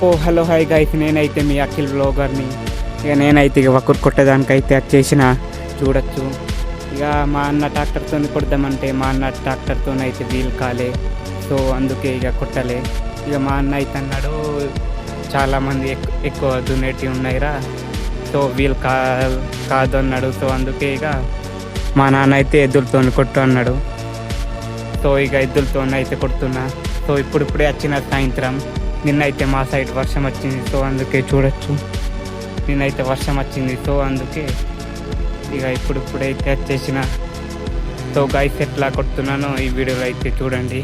Hello hi guys, నేనైతే మీ అఖిల్ బ్లాగర్ని. ఇక నేనైతే ఇక వక్కురు కొట్టడానికైతే వచ్చేసిన చూడొచ్చు. ఇక మా అన్న ట్రాక్టర్తో కొడదామంటే మా అన్న ట్రాక్టర్తో అయితే వీలు కాలే, సో అందుకే ఇక కొట్టలే. ఇక మా అన్న అయితే అన్నాడు చాలామంది ఎక్కువ దున్నేటివి ఉన్నాయిరా, సో వీలు కాదు అన్నాడు. సో అందుకే ఇక మా నాన్న అయితే ఎద్దులతో కొట్టు అన్నాడు. సో ఇక ఎద్దులతో అయితే కొడుతున్నా. సో ఇప్పుడిప్పుడే వచ్చిన సాయంత్రం. నిన్నైతే మా సైడ్ వర్షం వచ్చింది, సో అందుకే చూడొచ్చు. నిన్నైతే వర్షం వచ్చింది, సో అందుకే ఇక ఇప్పుడైతే వచ్చేసిన. సో గైస్ ఎట్లా కొడుతున్నానో ఈ వీడియోలో అయితే చూడండి.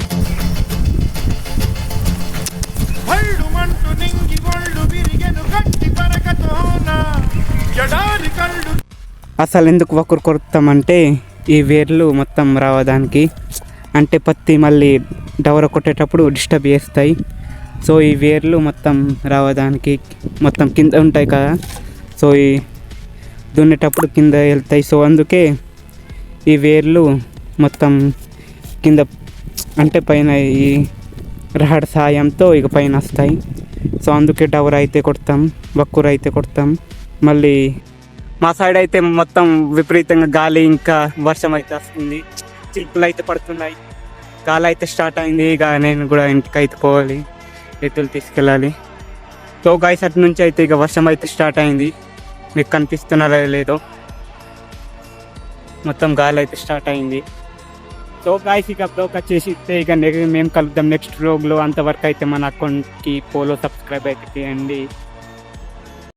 అసలు ఎందుకు ఒకరు కొడతామంటే ఈ వేర్లు మొత్తం రావడానికి, అంటే పత్తి మళ్ళీ డవర కొట్టేటప్పుడు డిస్టర్బ్ చేస్తాయి. సో ఈ వేర్లు మొత్తం రావడానికి మొత్తం కింద ఉంటాయి కదా, సో ఈ దున్నేటప్పుడు కింద వెళ్తాయి. సో అందుకే ఈ వేర్లు మొత్తం కింద అంటే పైన ఈ రాడ్ సాయంతో ఇక పైన వస్తాయి. సో అందుకే డవర్ అయితే కొడతాం, వక్కుర అయితే కొడతాం. మళ్ళీ మా సైడ్ అయితే మొత్తం విపరీతంగా గాలి ఇంకా వర్షం అయితే వస్తుంది, చిలుపులు అయితే పడుతున్నాయి, గాలి అయితే స్టార్ట్ అయింది. ఇక నేను కూడా ఇంటికి అయితే పోవాలి, ఎద్దులు తీసుకెళ్ళాలి. సో గాయస్ అటు నుంచి అయితే ఇక వర్షం అయితే స్టార్ట్ అయింది, మీకు కనిపిస్తున్నారో లేదో, మొత్తం గాలి అయితే స్టార్ట్ అయింది. సో గాయస్ ఇక బ్లాగ్ వచ్చేసి ఇక మేము కలుద్దాం నెక్స్ట్ వ్లాగ్లో. అంతవరకు అయితే మన అకౌంట్కి ఫాలో సబ్స్క్రైబ్ అయితే చేయండి.